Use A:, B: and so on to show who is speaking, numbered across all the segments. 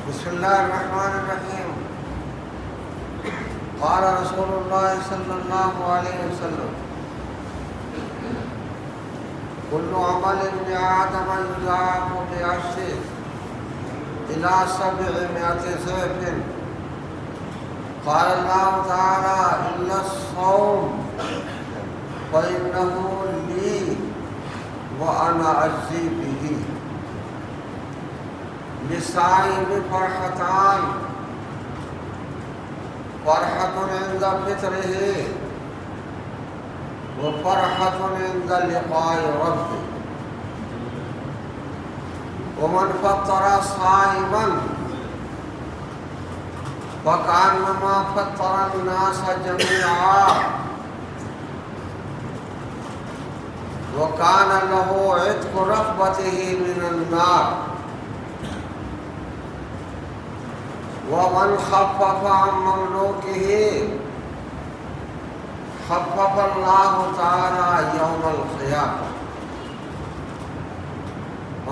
A: بسم الله الرحمن الرحيم. قال رسول الله صلى الله عليه وسلم: كل عمل ابن آدم يضاعف بعشر إلى 700 ضعف. قال الله تعالى: إلا الصوم فإنه لي وأنا أجزي به. للصائم فرحتان: فرحة عند فطره وفرحة عند لقاء ربه. ومن فطر صائما فكأنما فطر الناس جميعا وكان له عتق رقبته من النار. ومن خفف عن مملوكه خفف الله تعالى يوم القيامة.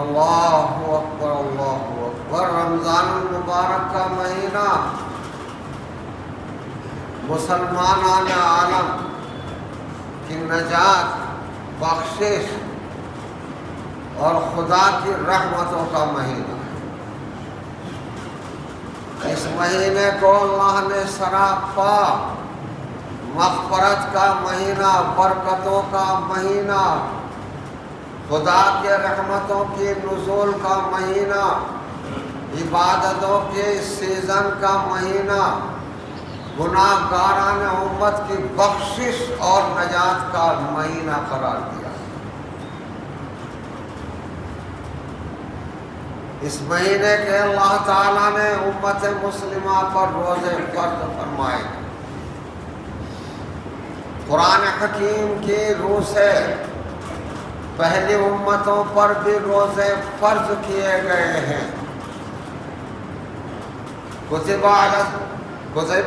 A: اللہ اکبر اللہ اکبر. رمضان المبارک کا مہینہ مسلمانان عالم کی نجات، بخشش اور خدا کی رحمتوں کا مہینہ ہے. اس مہینے کو اللہ نے سراپا مغفرت کا مہینہ، برکتوں کا مہینہ، خدا کے رحمتوں کی نزول کا مہینہ، عبادتوں کے سیزن کا مہینہ، گناہ گاران امت کی بخشش اور نجات کا مہینہ قرار دیا. اس مہینے کے اللہ تعالیٰ نے امت مسلمہ پر روزے فرض فرمائے. قرآن حکیم کی روح سے پہلی امتوں پر بھی روزے فرض کیے گئے ہیں. کتب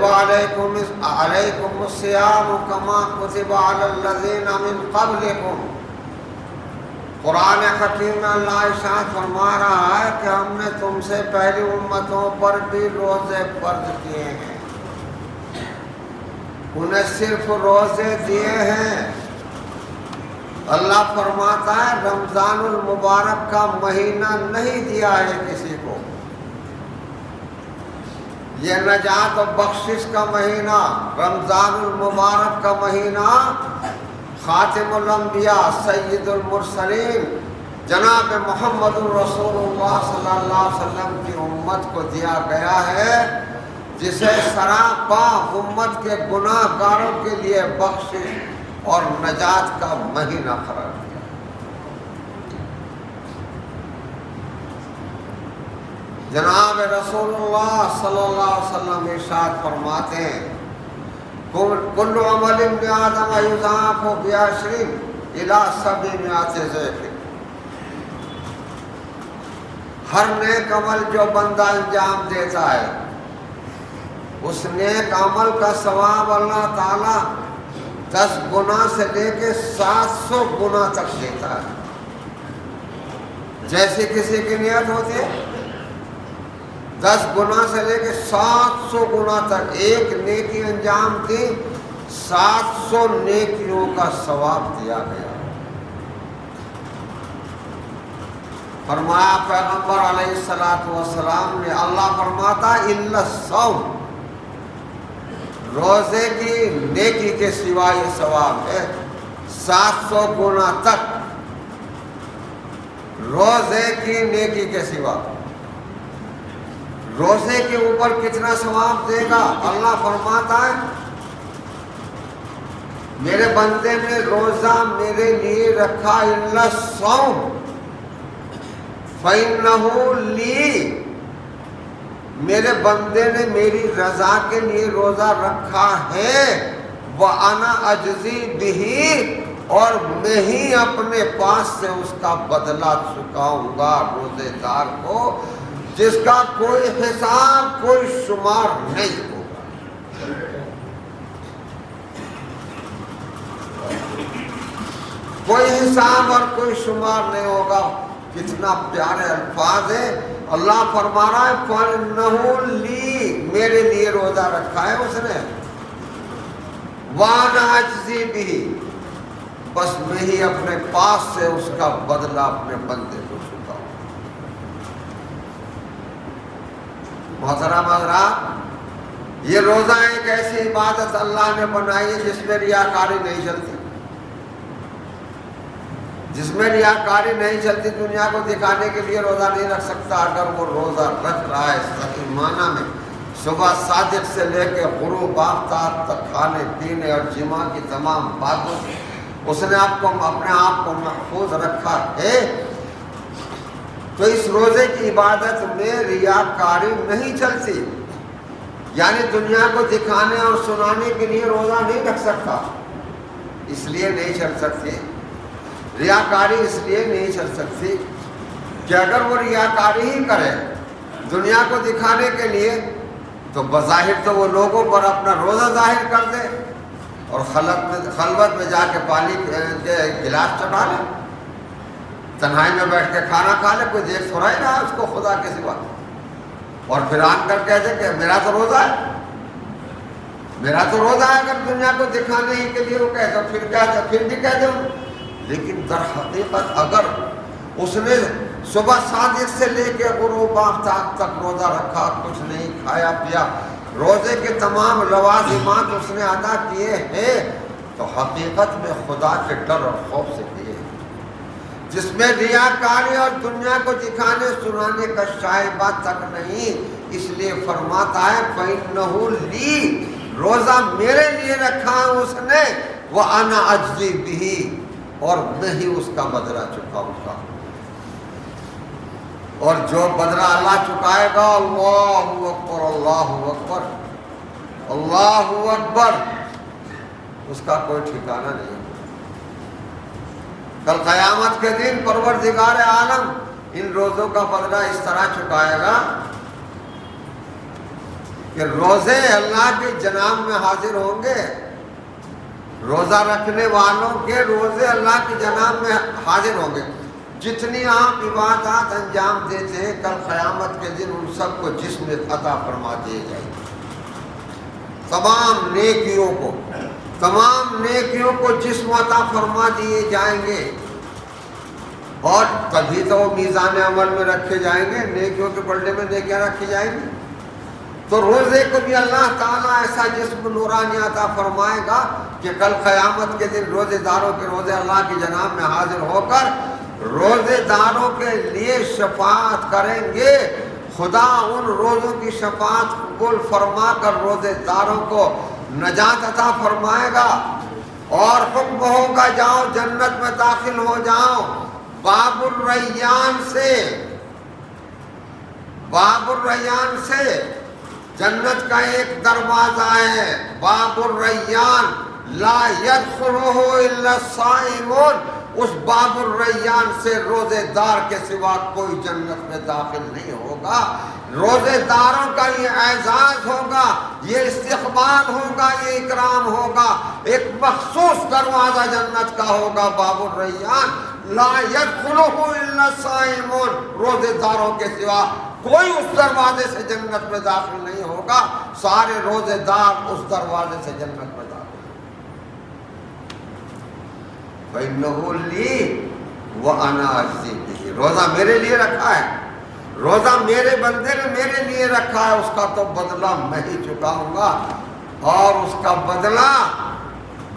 A: علیکم الصیام کما کتب علی الذین من قبلکم. قرآن حکیم میں اللہ ارشاد فرما رہا ہے کہ ہم نے تم سے پہلی امتوں پر بھی روزے فرض کیے ہیں. انہیں صرف روزے دیے ہیں. اللہ فرماتا ہے رمضان المبارک کا مہینہ نہیں دیا ہے کسی کو. یہ نجات و بخشش کا مہینہ، رمضان المبارک کا مہینہ خاتم الانبیاء سید المرسلین جناب محمد رسول اللہ صلی اللہ علیہ وسلم کی امت کو دیا گیا ہے، جسے سراپا امت کے گناہ گاروں کے لیے بخشش اور نجات کا مہینہ قرار دیا. جناب رسول اللہ صلی اللہ علیہ وسلم ارشاد فرماتے ہیں: کل عمل ابن آدم یضاعف بعشر الی 700 ضعف. ہر نیک عمل جو بندہ انجام دیتا ہے، اس نیک عمل کا ثواب اللہ تعالیٰ 10 گنا سے لے کے 700 گنا تک دیتا ہے. جیسی کسی کی نیت ہوتی ہے 10 گنا سے لے کے 700 گنا تک ایک نیکی انجام دی، 700 نیکیوں کا ثواب دیا گیا. فرمایا پیغمبر علیہ السلام نے، اللہ فرماتا الا الصوم، روزے کی نیکی کے سوا یہ ثواب ہے 700 گنا تک. روزے کی نیکی کے سوا روزے کے اوپر کتنا ثواب دے گا؟ اللہ فرماتا ہے میرے بندے نے روزہ میرے لیے رکھا، الا الصوم فإنہ لی، میرے بندے نے میری رضا کے لیے روزہ رکھا ہے، وَأَنَا أَجْزِي بِهِ، اور میں ہی اپنے پاس سے اس کا بدلہ چکاؤں گا روزے دار کو، جس کا کوئی حساب کوئی شمار نہیں ہوگا. کوئی حساب اور کوئی شمار نہیں ہوگا. کتنا پیارے الفاظ ہے. اللہ فرما رہا ہے فَإِنَّهُ لِي، میرے لیے روزہ رکھا ہے اس نے. وَأَنَا أَجْزِي بِهِ، بس میں ہی اپنے پاس سے اس کا بدلہ اپنے بندے کو چکاؤں. محترم حضرات، یہ روزہ ایک ایسی عبادت اللہ نے بنائی ہے جس میں ریاکاری نہیں چلتی. جس میں ریاکاری نہیں چلتی. دنیا کو دکھانے کے لیے روزہ نہیں رکھ سکتا. اگر وہ روزہ رکھ رہا ہے صحیح معنی میں صبح صادق سے لے کے غروب آفتاب تک کھانے پینے اور جماع کی تمام باتوں سے اس نے اپنے آپ کو محفوظ رکھا ہے، تو اس روزے کی عبادت میں ریاکاری نہیں چلتی. یعنی دنیا کو دکھانے اور سنانے کے لیے روزہ نہیں رکھ سکتا. اس لیے نہیں چل سکتی ریاکاری، اس لیے نہیں چل سکتی کہ اگر وہ ریاکاری ہی کرے دنیا کو دکھانے کے لیے تو بظاہر تو وہ لوگوں پر اپنا روزہ ظاہر کر دے اور خلوت میں جا کے پانی کے گلاس چڑھا لے، تنہائی میں بیٹھ کے کھانا کھا لے، کوئی دیکھ تھوڑا ہی رہا ہے اس کو خدا کے سوا، اور پھر آن کر کہہ دے کہ میرا تو روزہ ہے، میرا تو روزہ ہے. اگر دنیا کو دکھانے ہی کے لیے وہ کہتا پھر بھی کہہ دے. لیکن در حقیقت اگر اس نے صبح صادق سے لے کے غروب آفتاب تک روزہ رکھا، کچھ نہیں کھایا پیا، روزے کے تمام لوازمات اس نے ادا کیے ہیں، تو حقیقت میں خدا کے ڈر اور خوف سے کیے ہیں، جس میں ریاکاری اور دنیا کو دکھانے سنانے کا شائبہ تک نہیں. اس لیے فرماتا ہے فَإِنَّهُ لِي، روزہ میرے لیے رکھا ہے اس نے، وَأَنَا أَجْزِي بِهِ، اور میں ہی اس کا بدلہ چکاؤں گا. اور جو بدلہ اللہ چکائے گا، اللہ اکبر اللہ اکبر اللہ اکبر، اس کا کوئی ٹھکانہ نہیں. کل قیامت کے دن پروردگار عالم ان روزوں کا بدلہ اس طرح چکائے گا کہ روزے اللہ کے جناب میں حاضر ہوں گے. روزہ رکھنے والوں کے روزے اللہ کی جناب میں حاضر ہوں گے. جتنی آپ عبادات انجام دیتے ہیں کل قیامت کے دن ان سب کو جسم عطا فرما دیے جائیں گے. تمام نیکیوں کو جسم عطا فرما دیے جائیں گے، اور تبھی تو وہ میزان عمل میں رکھے جائیں گے، نیکیوں کے پلڑے میں نیکیاں رکھی جائیں گی. تو روزے کو بھی اللہ تعالیٰ ایسا جسم نورانی عطا فرمائے گا کہ کل قیامت کے دن روزے داروں کے روزے اللہ کی جناب میں حاضر ہو کر روزے داروں کے لیے شفاعت کریں گے. خدا ان روزوں کی شفاعت قبول فرما کر روزے داروں کو نجات عطا فرمائے گا، اور حکم ہوگا جاؤ جنت میں داخل ہو جاؤ. باب الریان سے جنت کا ایک دروازہ ہے، باب الریان لا يدخلہ الا الصائمون. اس باب الریان سے روزے دار کے سوا کوئی جنت میں داخل نہیں ہوگا. روزے داروں کا یہ اعزاز ہوگا، یہ استقبال ہوگا، یہ اکرام ہوگا. ایک مخصوص دروازہ جنت کا ہوگا، باب الریان لا يدخلہ الا الصائمون. روزے داروں کے سوا کوئی اس دروازے سے جنت میں داخل نہیں ہوگا. سارے روزے دار اس دروازے سے جنت میں داخل. فَإِنَّهُ لِي وَأَنَا أَجْزِي بِهِ، روزہ میرے لیے رکھا ہے، روزہ میرے بندے نے میرے لیے رکھا ہے، اس کا تو بدلہ میں ہی چکاؤں گا، اور اس کا بدلہ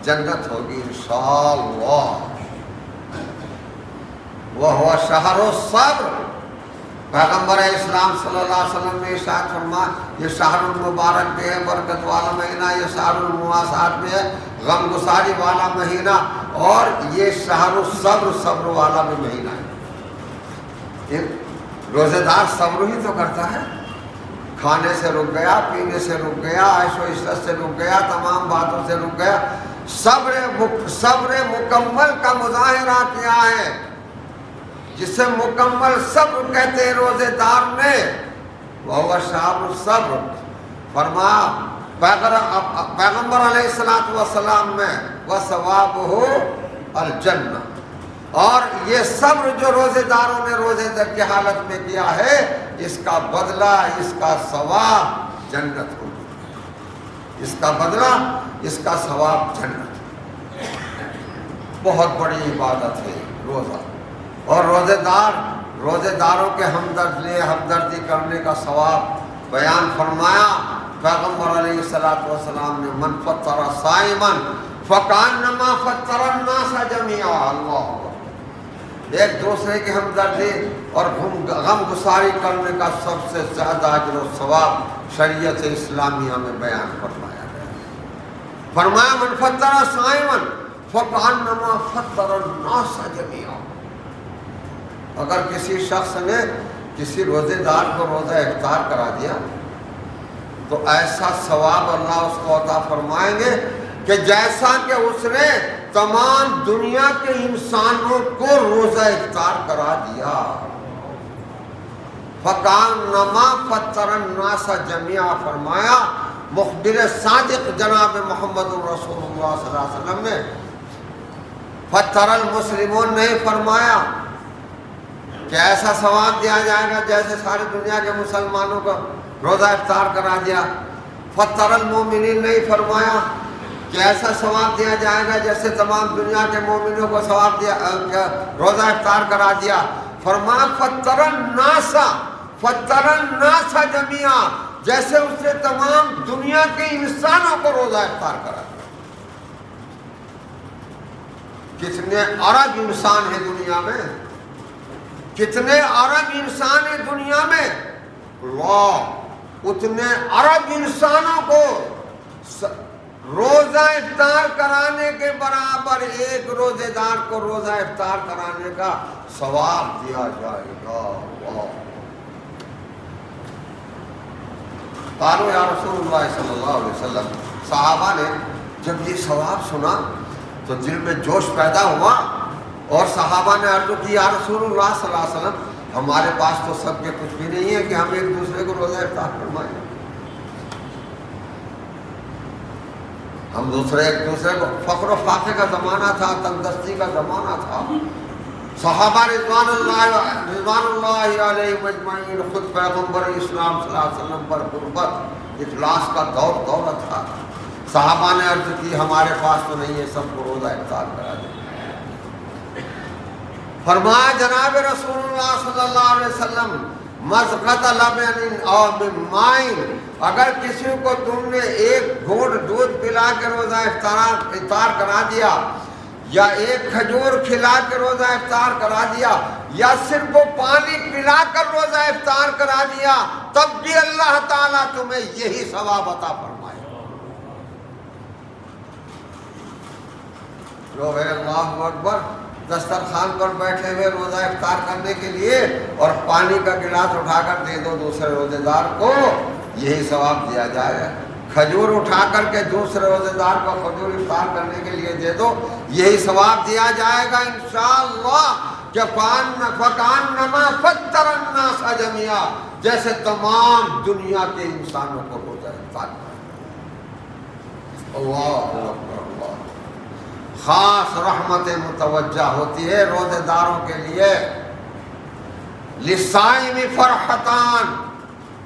A: جنت ہوگی انشاءاللہ. وَهُوَ شَهْرُ الصَّبْرِ. پیغمبر اسلام صلی اللہ علیہ وسلم نے ارشاد فرمایا یہ شہر المبارک بھی ہے، برکت والا مہینہ، یہ شہر المواسات بھی ہے، غم گساری والا مہینہ، اور یہ شہر الصبر، صبر والا بھی مہینہ ہے. روزے دار صبر ہی تو کرتا ہے، کھانے سے رک گیا، پینے سے رک گیا، عیش و عشرت سے رک گیا، تمام باتوں سے رک گیا. صبر مکمل کا مظاہرہ کیا ہے، جسے مکمل صبر کہتے ہیں روزے دار نے. وہ شہر الصبر. فرمایا پیغمبر علیہ السلام میں وثوابہ الجنہ، اور یہ صبر جو روزے داروں نے روزے در کی حالت میں کیا ہے، اس کا بدلہ، اس کا ثواب جنت ہوگی، اس کا بدلہ، اس کا ثواب جنت۔ بہت بڑی عبادت ہے روزہ، اور روزے داروں کے ہمدردی کرنے کا ثواب بیان فرمایا پیغمبر علیہ الصلوۃ والسلام نے، من فطر صائما فکانما فطر الناس جميعا۔ اللہ، ایک دوسرے کی ہمدردی اور غم گساری کرنے کا سب سے زیادہ اجر و ثواب شریعت اسلامیہ میں بیان فرمایا گیا۔ فرمایا من فطر صائما فکانما فطر الناس جميعا۔ اگر کسی شخص نے کسی روزے دار کو روزہ افطار کرا دیا تو ایسا ثواب اللہ اس کو عطا فرمائیں گے کہ جیسا کہ اس نے تمام دنیا کے انسانوں کو روزہ افطار کرا دیا۔ فَكَأَنَّمَا فَطَّرَ النَّاسَ جَمِيعًا، فرمایا مخبر صادق جناب محمد رسول اللہ صلی اللہ علیہ وسلم نے فطر المسلمون نہیں فرمایا کہ ایسا ثواب دیا جائے گا جیسے ساری دنیا کے مسلمانوں کو روزہ افطار کرا دیا۔ فطر المومنین نہیں فرمایا کہ ایسا ثواب دیا جائے گا جیسے تمام دنیا کے مومنوں کو ثواب دیا، روزہ افطار کرا دیا۔ فرمایا فطر الناس جميعا، جیسے اس نے تمام دنیا کے انسانوں کو روزہ افطار کرا دیا۔ کتنے ارب انسان ہیں دنیا میں، کتنے ارب انسان ہیں دنیا میں، اللہ اتنے ارب انسانوں کو روزہ افطار کرانے کے برابر ایک روزے دار کو روزہ افطار کرانے کا ثواب دیا جائے گا۔ قالوا یا رسول اللہ صلی اللہ علیہ وسلم، صحابہ نے جب یہ ثواب سنا تو دل میں جوش پیدا ہوا، اور صحابہ نے عرض کی یا رسول اللہ صلی اللہ علیہ وسلم، ہمارے پاس تو سب کے کچھ بھی نہیں ہے کہ ہم ایک دوسرے کو روزہ افطار فرمائیں، ہم ایک دوسرے کو، فقر و فاقے کا زمانہ تھا، تنگدستی کا زمانہ تھا۔ صحابہ رضوان اللہ علیہ مجمعین خود پیغمبر اسلام صلی اللہ علیہ وسلم پر غربت افلاس کا دور تھا۔ صحابہ نے عرض کی ہمارے پاس تو نہیں ہے، سب کو روزہ افطار کرا دیں۔ فرمایا جناب رسول اللہ صلی اللہ علیہ وسلم، مزقۃ لبن او من ماء، اگر کسی کو تم نے ایک گھونٹ دودھ پلا کے روزہ افطار کرا دیا، یا ایک کھجور کھلا کے روزہ افطار کرا دیا، یا صرف وہ پانی پلا کر روزہ افطار کرا دیا، تب بھی اللہ تعالیٰ تمہیں یہی ثواب عطا فرمائے۔ لوگ اللہ اکبر، دسترخوان پر بیٹھے ہوئے روزہ افطار کرنے کے لیے، اور پانی کا گلاس اٹھا کر دے دو دوسرے روزے دار کو، یہی ثواب دیا جائے گا۔ کھجور اٹھا کر کے دوسرے روزے دار کو کھجور افطار کرنے کے لیے دے دو، یہی ثواب دیا جائے گا انشاءاللہ، کہ فَكَأَنَّمَا فَطَّرَ النَّاسَ جَمِيعًا، جیسے تمام دنیا کے انسانوں کو روزہ افطار کرنا۔ اللہ اکبر، اللہ۔ خاص رحمت متوجہ ہوتی ہے روزے داروں کے لیے۔ لِلصَّائِمِ فَرْحَتان،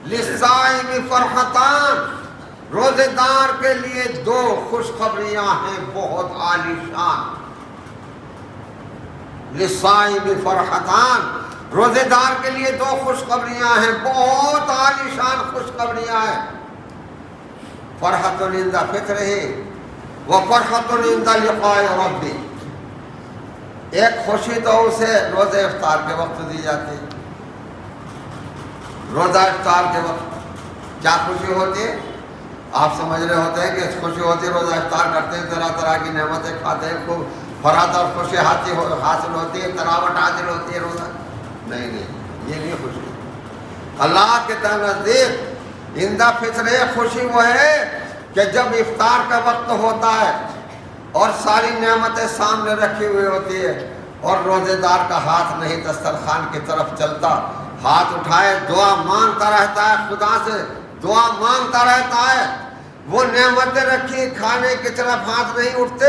A: لِلصَّائِمِ فَرْحَتان، روزے دار کے لیے دو خوشخبریاں ہیں بہت عالی شان۔ لِلصَّائِمِ فَرْحَتان، روزے دار کے لیے دو خوشخبریاں ہیں، بہت عالی شان خوشخبریاں ہیں۔ فرحۃ عند فطرہ وفرحۃ عند لقاء ربہ، ایک خوشی تو اسے روزے افطار کے وقت دی جاتی ہے۔ روزہ افطار کے وقت کیا خوشی ہوتی ہے؟ آپ سمجھ رہے ہوتے ہیں کہ خوشی ہوتی ہے، روزہ افطار کرتے ہیں، طرح طرح کی نعمتیں کھاتے ہیں، خوب فرحت اور خوشی حاصل ہوتی ہے، تراوٹ حاصل ہوتی ہے۔ روزہ نہیں، یہ نہیں خوشی۔ اللہ کے نزدیک عند فطر خوشی وہ ہے کہ جب افطار کا وقت ہوتا ہے اور ساری نعمتیں سامنے رکھی ہوئی ہوتی ہے، اور روزے دار کا ہاتھ نہیں دسترخوان کی طرف چلتا، ہاتھ اٹھائے دعا مانگتا رہتا ہے، خدا سے دعا مانگتا رہتا ہے، وہ نعمتیں رکھی کھانے کی طرف ہاتھ نہیں اٹھتے،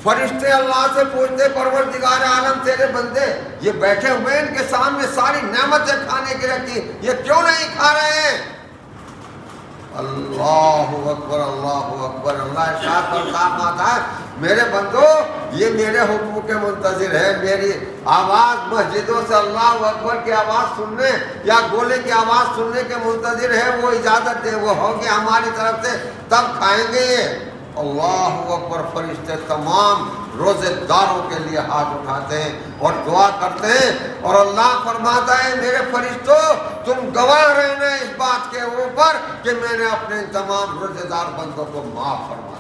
A: فرشتے اللہ سے پوچھتے پروردگار عالم تیرے بندے یہ بیٹھے ہوئے ان کے سامنے ساری نعمتیں کھانے کی رکھی یہ کیوں نہیں کھا رہے ہیں؟ اللہ اکبر اللہ اکبر۔ اللہ ارشاد فرماتا ہے میرے بندو یہ میرے حکم کے منتظر ہے، میری آواز مسجدوں سے اللہ اکبر کی آواز سننے یا گولے کی آواز سننے کے منتظر ہے، وہ اجازت دے وہ ہوگی ہماری طرف سے تب کھائیں گے یہ۔ اللہ اکبر۔ فرشتے تمام روزے داروں کے لیے ہاتھ اٹھاتے ہیں اور دعا کرتے ہیں، اور اللہ فرماتا ہے میرے فرشتوں تم گواہ رہنا اس بات کے اوپر کہ میں نے اپنے تمام روزے دار بندوں کو معاف فرما دیا۔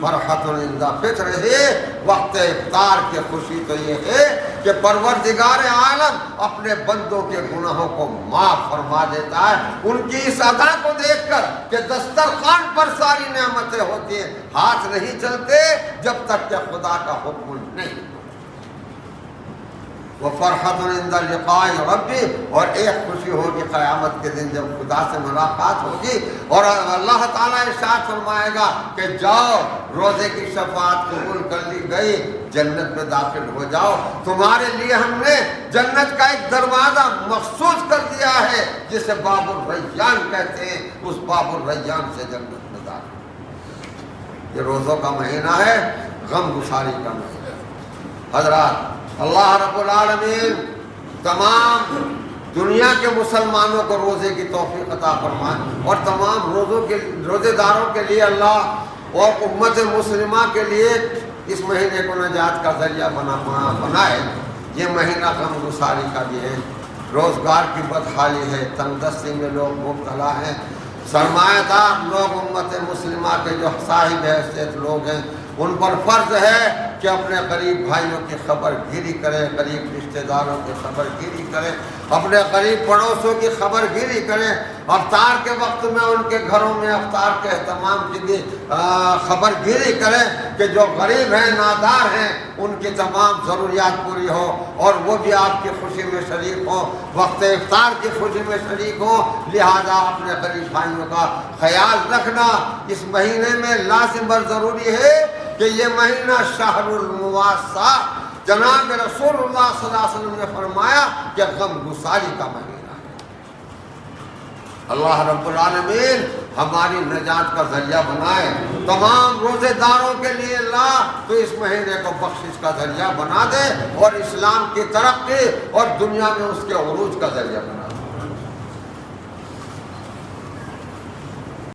A: فرحت عند فطر ہے، وقت افطار کی خوشی تو یہ ہے کہ پروردگار عالم اپنے بندوں کے گناہوں کو معاف فرما دیتا ہے، ان کی اس ادا کو دیکھ کر کہ دسترخوان پر ساری نعمتیں ہوتی ہیں، ہاتھ نہیں چلتے جب تک کہ خدا کا حکم نہیں۔ وہ فرحت عند لقاء ربی، اور ایک خوشی ہوگی قیامت کے دن جب خدا سے ملاقات ہوگی اور اللہ تعالیٰ ارشاد فرمائے گا کہ جاؤ روزے کی شفاعت قبول کر لی گئی، جنت میں داخل ہو جاؤ، تمہارے لیے ہم نے جنت کا ایک دروازہ مخصوص کر دیا ہے جسے باب الریان کہتے ہیں، اس باب الریان سے جنت میں داخل۔ یہ روزوں کا مہینہ ہے، غم گساری کا مہینہ ہے۔ حضرات اللہ رب العالمین تمام دنیا کے مسلمانوں کو روزے کی توفیق عطا فرمائے، اور تمام روزے داروں کے لیے اللہ اور امت مسلمہ کے لیے اس مہینے کو نجات کا ذریعہ بنائے۔ یہ مہینہ غم گساری کا بھی ہے، روزگار کی بدحالی ہے، تنگ دستی میں لوگ مبتلا ہیں، سرمایہ دار لوگ امت مسلمہ کے جو صاحب حیثیت لوگ ہیں ان پر فرض ہے کہ اپنے قریب بھائیوں کی خبر گیری کریں، قریب رشتہ داروں کی خبر گیری کریں، اپنے قریب پڑوسوں کی خبر گیری کریں، افطار کے وقت میں ان کے گھروں میں افطار کے اہتمام کی بھی خبر گیری کریں کہ جو غریب ہیں نادار ہیں ان کی تمام ضروریات پوری ہو اور وہ بھی آپ کی خوشی میں شریک ہوں، وقت افطار کی خوشی میں شریک ہوں۔ لہذا اپنے قریب بھائیوں کا خیال رکھنا اس مہینے میں لازم اور ضروری ہے کہ یہ مہینہ شہر المواساۃ، جناب رسول اللہ صلی اللہ علیہ وسلم نے فرمایا کہ غم گساری کا مہینہ ہے۔ اللہ رب العالمین ہماری نجات کا ذریعہ بنائے، تمام روزے داروں کے لیے اللہ تو اس مہینے کو بخشش کا ذریعہ بنا دے اور اسلام کی ترقی اور دنیا میں اس کے عروج کا ذریعہ بنا دے۔